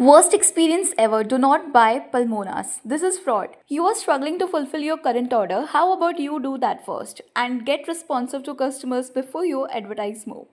Worst experience ever. Do not buy Pulmonas. This is fraud. You are struggling to fulfill your current order. How about you do that first and get responsive to customers before you advertise more?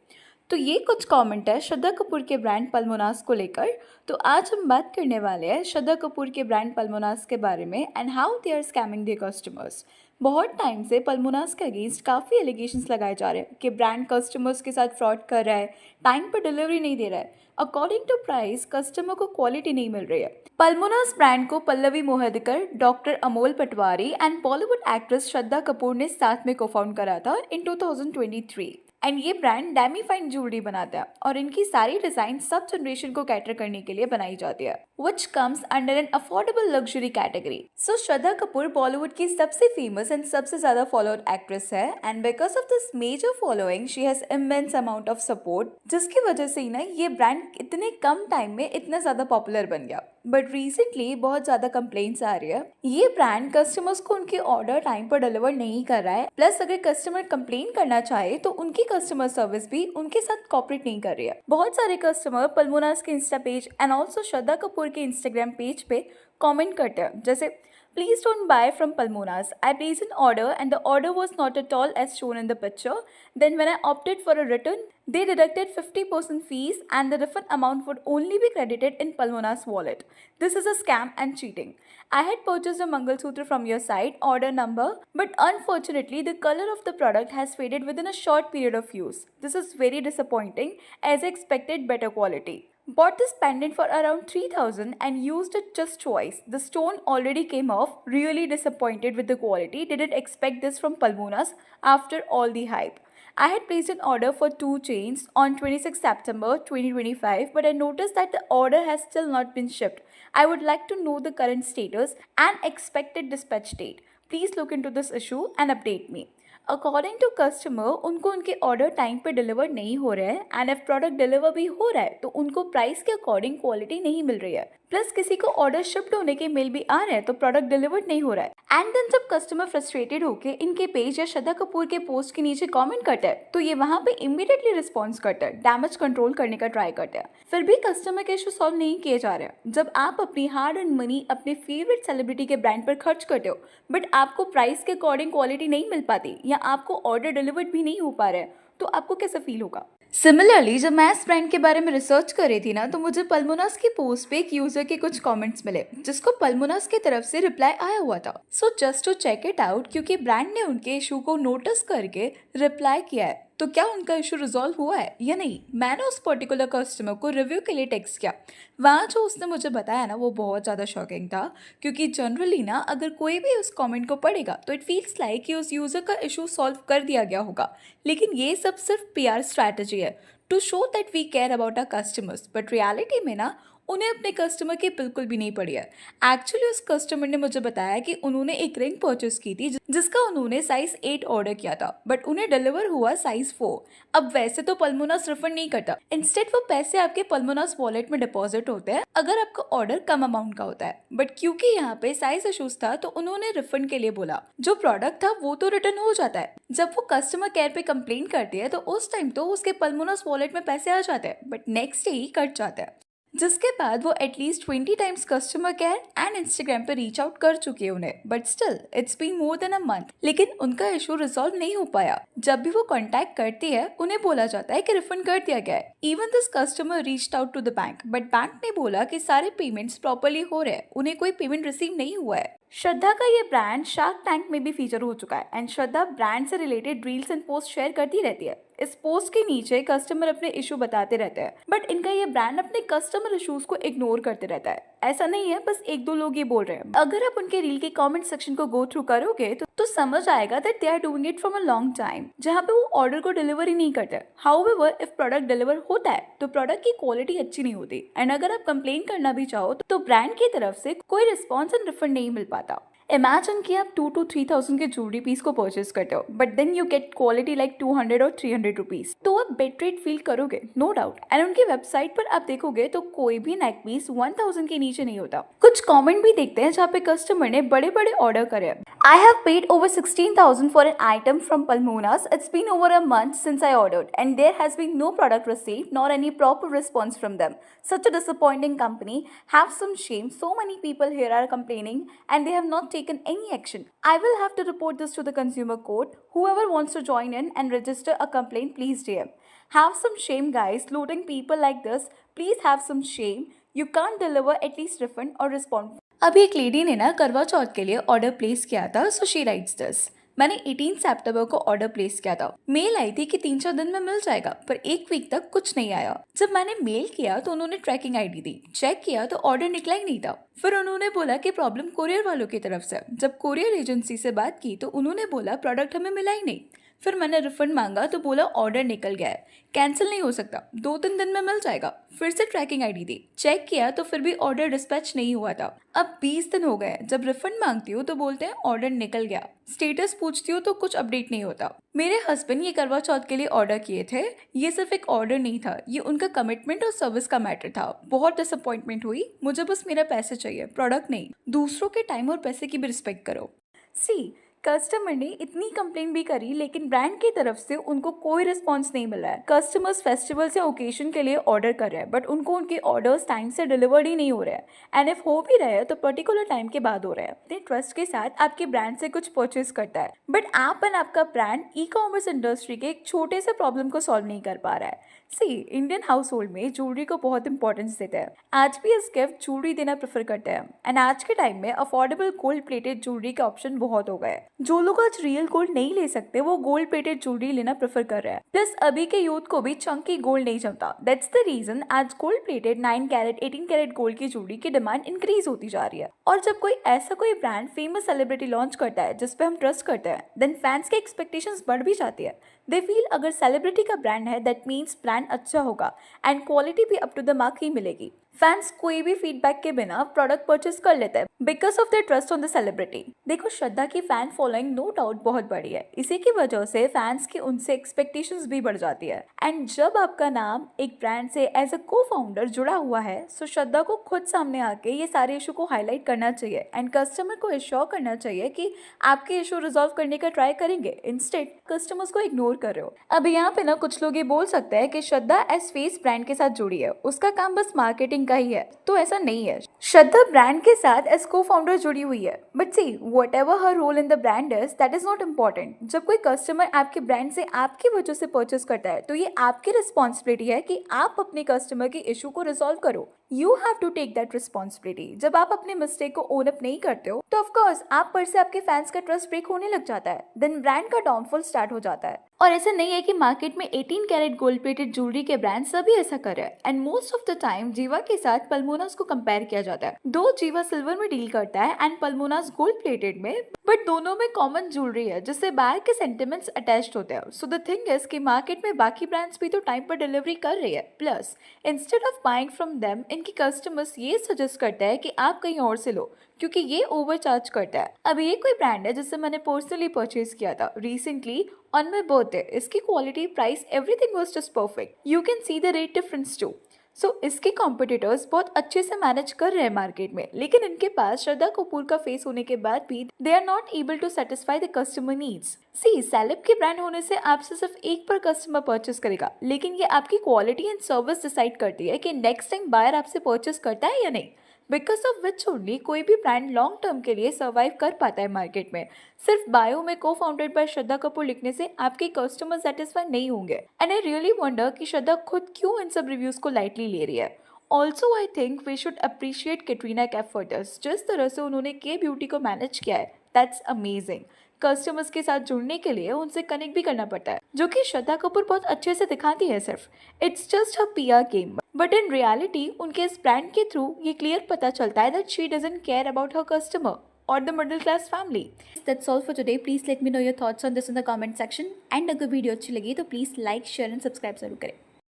तो ये कुछ comment है श्रद्धा कपूर के brand पल्मोनास को लेकर। तो आज हम बात करने वाले हैं श्रद्धा कपूर के ब्रांड पल्मोनास के बारे में and how they are scamming their customers. बहुत टाइम से पल्मोनास के अगेंस्ट काफ़ी एलिगेशंस लगाए जा रहे हैं कि ब्रांड कस्टमर्स के साथ फ्रॉड कर रहा है, टाइम पर डिलीवरी नहीं दे रहा है, अकॉर्डिंग टू प्राइस कस्टमर को क्वालिटी नहीं मिल रही है। पल्मोनास ब्रांड को Pallavi Mohadikar, doctor Amol Patwari and Bollywood actress Shraddha Kapoor ने साथ में को फाउंड करा था इन 2023 एंड ये ब्रांड डैमी फाइन ज्वेलरी बनाता है और इनकी सारी डिजाइन सब जनरेशन को कैटर करने के लिए बनाई जाती है which comes under an affordable luxury category. So Shraddha Kapoor Bollywood की सबसे फेमस एंड सबसे ज्यादा फॉलोड एक्ट्रेस है and because of this major following she has immense amount of support, जिसकी वजह से ही ना ये ब्रांड इतने कम टाइम में इतना ज्यादा पॉपुलर बन गया। बट रिसेंटली बहुत ज्यादा कंप्लेंट्स आ रही है ये ब्रांड कस्टमर्स को उनके ऑर्डर टाइम पर डिलीवर नहीं कर रहा है, प्लस अगर कस्टमर कंप्लेन करना चाहे तो उनकी कस्टमर सर्विस भी उनके साथ कॉपरेट नहीं कर रही है। बहुत सारे कस्टमर पल्मोनास के Insta page and also Shraddha Kapoor के इंस्टाग्राम पेज पे कमेंट करते हैं जैसे Please don't buy from Pulmonas. I placed an order and the order was not at all as shown in the picture. Then when I opted for a return, they deducted 50% fees and the refund amount would only be credited in Pulmonas wallet. This is a scam and cheating. I had purchased a Mangalsutra from your site, order number, but unfortunately the color of the product has faded within a short period of use. This is very disappointing as I expected better quality. Bought this pendant for around 3000 and used it just twice. The stone already came off. Really disappointed with the quality. Didn't expect this from Pulmonas after all the hype. I had placed an order for 2 chains on 26 September 2025, but I noticed that the order has still not been shipped. I would like to know the current status and expected dispatch date. Please look into this issue and update me. According to customer उनको उनके order time पे deliver नहीं हो रहे हैं and if product deliver भी हो रहा है तो उनको प्राइस के अकॉर्डिंग क्वालिटी नहीं मिल रही है, प्लस किसी को ऑर्डर शिफ्ट होने के मेल भी आ रहे हैं तो प्रोडक्ट डिलीवर्ड नहीं हो रहा है। एंड देन जब कस्टमर फ्रस्ट्रेटेड होकर इनके पेज या श्रद्धा कपूर के पोस्ट के नीचे कमेंट करता है तो ये वहां पे इमीडिएटली रिस्पॉन्स करता है, डैमेज कंट्रोल करने का ट्राई करता है। फिर भी कस्टमर के इशू सॉल्व नहीं किए जा रहे हैं। जब आप अपनी हार्ड एंड मनी अपने फेवरेट सेलिब्रिटी के ब्रांड पर खर्च करते हो बट आपको प्राइस के अकॉर्डिंग क्वालिटी नहीं मिल पाती या आपको ऑर्डर डिलीवर्ड भी नहीं हो पा रहा है तो आपको कैसा फील होगा। सिमिलरली जब मैं इस ब्रांड के बारे में रिसर्च कर रही थी ना तो मुझे पल्मोनास की पोस्ट पे एक यूजर के कुछ कमेंट्स मिले जिसको पल्मोनास की तरफ से रिप्लाई आया हुआ था। So just to check it out, क्योंकि ब्रांड ने उनके इशू को नोटिस करके रिप्लाई किया है तो क्या उनका इशू रिजॉल्व हुआ है या नहीं। मैंने उस पर्टिकुलर कस्टमर को रिव्यू के लिए टेक्स्ट किया। वहाँ जो उसने मुझे बताया ना वो बहुत ज़्यादा शॉकिंग था, क्योंकि जनरली ना अगर कोई भी उस कमेंट को पढ़ेगा तो इट फील्स लाइक कि उस यूज़र का इशू सॉल्व कर दिया गया होगा, लेकिन ये सब सिर्फ पीआर स्ट्रैटेजी है to show that we care about our customers. But reality में ना उन्हें अपने कस्टमर की बिल्कुल भी नहीं पड़ी है। एक्चुअली उस कस्टमर ने मुझे बताया कि उन्होंने एक रिंग परचेस की थी जिसका उन्होंने साइज 8 ऑर्डर किया था बट उन्हें डिलीवर हुआ साइज 4। अब वैसे तो पल्मोनास रिफंड नहीं करता, इंस्टेड वो पैसे आपके पल्मोनास वॉलेट में डिपॉजिट होते हैं अगर आपका ऑर्डर कम अमाउंट का होता है। बट क्योंकि यहाँ पे साइज इशूज था तो उन्होंने रिफंड के लिए बोला। जो प्रोडक्ट था वो तो रिटर्न हो जाता है। जब वो कस्टमर केयर पे कंप्लेन करती है तो उस टाइम तो उसके पल्मोनास वॉलेट में पैसे आ जाते हैं बट नेक्स्ट डे ही कट जाता है, जिसके बाद वो at least 20 times customer care and Instagram पे रीच आउट कर चुके हैं उन्हें। But still it's been more than a month, लेकिन उनका इशू रिजॉल्व नहीं हो पाया। जब भी वो कांटेक्ट करती है उन्हें बोला जाता है कि रिफंड कर दिया गया है। Even this customer reached out to the bank but bank ने बोला कि सारे पेमेंट्स प्रॉपरली हो रहे हैं, उन्हें कोई पेमेंट रिसीव नहीं हुआ है। श्रद्धा का ये ब्रांड शार्क टैंक में भी फीचर हो चुका है एंड श्रद्धा ब्रांड से related reels and post share करती रहती है। इस पोस्ट के नीचे कस्टमर अपने इशू बताते रहते हैं बट इनका ये ब्रांड अपने कस्टमर इशूज को इग्नोर करते रहता है। ऐसा नहीं है बस एक दो लोग ये बोल रहे हैं। अगर आप उनके रील के कमेंट सेक्शन को गो थ्रू करोगे तो समझ आएगा that they are doing it from a long time, जहाँ पे वो ऑर्डर को डिलीवर ही नहीं करते। हाउएवर इफ प्रोडक्ट डिलीवर होता है तो प्रोडक्ट की क्वालिटी अच्छी नहीं होती एंड अगर आप कंप्लेन करना भी चाहो तो ब्रांड की तरफ से कोई रिस्पॉन्स एंड रिफंड नहीं मिल पाता। इमेजिन कि आप 2 to 3,000 के ज्वेलरी पीस को परचेज करते हो but then you get quality like 200 और 300 रुपीज, तो आप बेटरेट फील करोगे, नो डाउट। एंड उनकी वेबसाइट पर आप देखोगे तो कोई भी नेक पीस 1000 के नीचे नहीं होता। कुछ कमेंट भी देखते हैं जहाँ पे कस्टमर ने बड़े बड़े ऑर्डर करे। I have paid over 16,000 for an item from Palmonas. It's been over a month since I ordered, and there has been no product received nor any proper response from them. Such a disappointing company. Have some shame. So many people here are complaining, and they have not taken any action. I will have to report this to the consumer court. Whoever wants to join in and register a complaint, please DM. Have some shame, guys. Loading people like this. Please have some shame. You can't deliver at least refund or respond. अभी एक lady ने ना करवा चौथ के लिए order place किया था, so she writes this. मैंने 18 सितंबर को ऑर्डर प्लेस किया था। मेल आई थी कि 3-4 दिन में मिल जाएगा, पर 1 वीक तक कुछ नहीं आया। जब मैंने मेल किया तो उन्होंने ट्रैकिंग आईडी दी, चेक किया तो ऑर्डर निकला ही नहीं था। फिर उन्होंने बोला कि प्रॉब्लम कोरियर वालों की तरफ से। जब कोरियर एजेंसी से बात की तो उन्होंने बोला प्रोडक्ट हमें मिला ही नहीं। फिर मैंने रिफंड मांगा तो बोला ऑर्डर निकल गया है, कैंसिल नहीं हो सकता, 2-3 दिन में मिल जाएगा। फिर से ट्रैकिंग आईडी दी, चेक किया तो फिर भी ऑर्डर डिस्पैच नहीं हुआ था। अब 20 दिन हो गए। जब रिफंड मांगती हूँ तो बोलते हैं ऑर्डर निकल गया। स्टेटस पूछती हूँ तो कुछ अपडेट नहीं होता। मेरे हस्बैंड ये करवा चौथ के लिए ऑर्डर किए थे। ये सिर्फ एक ऑर्डर नहीं था, ये उनका कमिटमेंट और सर्विस का मैटर था। बहुत डिसअपॉइंटमेंट हुई। मुझे बस मेरा पैसे चाहिए, प्रोडक्ट नहीं। दूसरों के टाइम और पैसे की भी रिस्पेक्ट करो। सी, कस्टमर ने इतनी कंप्लेंट भी करी लेकिन ब्रांड की तरफ से उनको कोई रिस्पांस नहीं मिला है। कस्टमर्स फेस्टिवल से ओकेजन के लिए ऑर्डर कर रहे हैं बट उनको उनके ऑर्डर्स टाइम से डिलीवर्ड ही नहीं हो रहे हैं, एंड इफ हो भी रहे हैं तो पर्टिकुलर टाइम के बाद हो रहे हैं। अपने ट्रस्ट के साथ आपके ब्रांड से कुछ परचेज करता है बट आप एंड आपका ब्रांड ई कॉमर्स इंडस्ट्री के एक छोटे से प्रॉब्लम को सॉल्व नहीं कर पा रहा है। सी, इंडियन हाउस होल्ड में ज्वेलरी को बहुत इंपॉर्टेंस देते हैं। आज भी इस गिफ्ट ज्वेलरी देना प्रेफर करते हैं, एंड आज के टाइम में अफोर्डेबल गोल्ड प्लेटेड ज्वेलरी के ऑप्शन बहुत हो गए। जो लोग आज रियल गोल्ड नहीं ले सकते वो गोल्ड प्लेटेड ज्वेलरी लेना प्रेफर कर रहे हैं। प्लस अभी के यूथ को भी चंकी गोल्ड नहीं जमता। दैट्स द रीजन आज gold plated 9 carat 18 carat gold की ज्वेलरी की डिमांड इंक्रीज होती जा रही है। और जब कोई ब्रांड फेमस सेलिब्रिटी लॉन्च करता है जिसपे हम ट्रस्ट करते हैं, देन फैंस के एक्सपेक्टेशंस बढ़ भी जाती है। दे फील अगर सेलिब्रिटी का ब्रांड है दैट मीन्स ब्रांड अच्छा होगा एंड क्वालिटी भी अप टू द मार्क ही मिलेगी। फैंस कोई भी फीडबैक के बिना प्रोडक्ट परचेज कर लेते हैं because of their trust on the celebrity. देखो, श्रद्धा की फैन फॉलोइंग नो डाउट बहुत बड़ी है। इसी की वजह से फैंस की उनसे एक्सपेक्टेशंस भी बढ़ जाती है। एंड जब आपका नाम एक ब्रांड से एज अ को फाउंडर जुड़ा हुआ है, सो श्रद्धा को खुद सामने आके ये सारे इशू को हाईलाइट करना चाहिए एंड कस्टमर को एश्योर करना चाहिए कि आपके इशू रिजॉल्व करने का ट्राई करेंगे, इंस्टेड कस्टमर्स को इग्नोर कर रहे हो। अब यहाँ पे ना कुछ लोग ये बोल सकते हैं कि श्रद्धा एज फेस ब्रांड के साथ जुड़ी है, उसका काम बस मार्केटिंग का ही है। तो ऐसा नहीं है। श्रद्धा ब्रांड के साथ एज को फाउंडर जुड़ी हुई है, but see whatever her role in the brand is, that is not important. जब कोई कस्टमर आपके ब्रांड से आपकी वजह से परचेस करता है तो ये आपकी रिस्पॉन्सिबिलिटी है कि आप अपने कस्टमर के इशू को रिजॉल्व करो। You have to take that responsibility. जब आप अपने मिस्टेक को ओन अप नहीं करते हो तो ऑफकोर्स आप पर से आपके फैंस का ट्रस्ट ब्रेक होने लग जाता है, देन ब्रांड का डाउनफॉल स्टार्ट हो जाता है। और ऐसा नहीं है कि मार्केट में 18 कैरेट गोल्ड प्लेटेड ज्वेलरी के ब्रांड सभी ऐसा कर रहे हैं, and most of the time जीवा के साथ पल्मोनास को कंपेयर किया जाता है। दो जीवा सिल्वर में डील करता है एंड पल्मोनास गोल्ड प्लेटेड में, बट दोनों में कॉमन ज्वेलरी है जिससे बायर के सेंटिमेंट्स अटैच्ड होते हैं। सो द थिंग इज कि मार्केट में बाकी ब्रांड्स भी तो टाइम पर डिलीवरी कर रही है। Plus instead of buying from them, इनकी कस्टमर्स ये सजेस्ट करता है कि आप कहीं और से लो क्योंकि ये ओवरचार्ज करता है। अब ये कोई ब्रांड है जिससे मैंने पर्सनली परचेज किया था रिसेंटली ऑन माई बर्थडे। इसकी quality, price, everything was just perfect. You can see the rate difference too. So इसके कॉम्पिटिटर्स बहुत अच्छे से मैनेज कर रहे हैं मार्केट में, लेकिन इनके पास श्रद्धा कपूर का फेस होने के बाद भी they are not able to satisfy the customer needs. See, celeb के ब्रांड होने से आपसे सिर्फ एक पर कस्टमर परचेस करेगा, लेकिन ये आपकी क्वालिटी एंड सर्विस डिसाइड करती है कि नेक्स्ट टाइम बायर आपसे परचेस करता है या नहीं। बिकॉज ऑफ विच ओनली कोई भी ब्रांड लॉन्ग टर्म के लिए सर्वाइव कर पाता है मार्केट में। सिर्फ बायो में को फाउंडेड बाय श्रद्धा कपूर लिखने से आपके कस्टमर सेटिस्फाई नहीं होंगे। एंड आई रियली वंडर कि श्रद्धा खुद क्यों इन सब रिव्यूज को लाइटली ले रही है। Also I think we should appreciate Katrina Kaif for this. जिस तरह से उन्होंने के ब्यूटी को मैनेज किया है, दैट्स अमेजिंग। कस्टमर्स के साथ जुड़ने के लिए उनसे कनेक्ट भी करना पड़ता है, जो कि श्रद्धा कपूर बहुत अच्छे से दिखाती है। सिर्फ it's just a PR game, but in reality उनके इस ब्रांड के थ्रू ये क्लियर पता चलता है that she doesn't care about her customer or the middle class family. That's all for today. Please let me know your thoughts on this in the comment section. And अगर video अच्छी लगी तो please like, share and subscribe जरूर करें।